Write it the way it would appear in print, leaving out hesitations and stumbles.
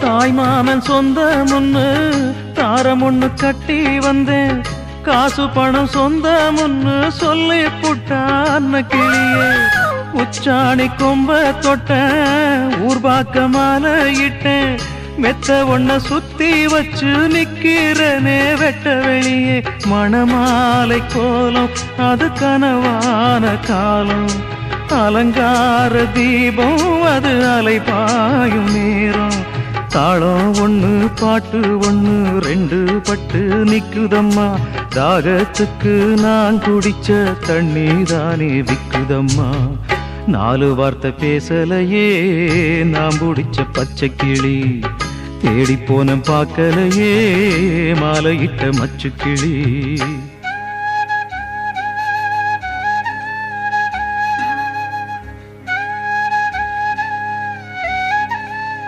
தாய் மாமன் சொந்த முன்னு தாரம் ஒண்ணு கட்டி வந்தேன். காசு பணம் சொந்த முன்னு சொல்லி புட்டான் கிளியே. உச்சாணி கொம்ப தொட்டேன், ஊர்பாக்க மாலை இட்டேன். மெத்த ஒன்ன சுத்தி வச்சு நிக்கிறனே வெட்ட வெளியே. மணமாலை கோலம் அது கனவான காலம். அலங்கார தீபம் அது அலைபாயும் நேரம். தாளம் ஒண்ணு பாட்டு ஒண்ணு ரெண்டு பட்டு நிக்குதம்மா. தாகத்துக்கு நான் குடிச்ச தண்ணி தானே விக்குதம்மா. நாலு வார்த்தை பேசலையே நான் பிடிச்ச பச்சை கிளி. தேடி போன பார்க்கலையே மாலையிட்ட மச்சு கிளி.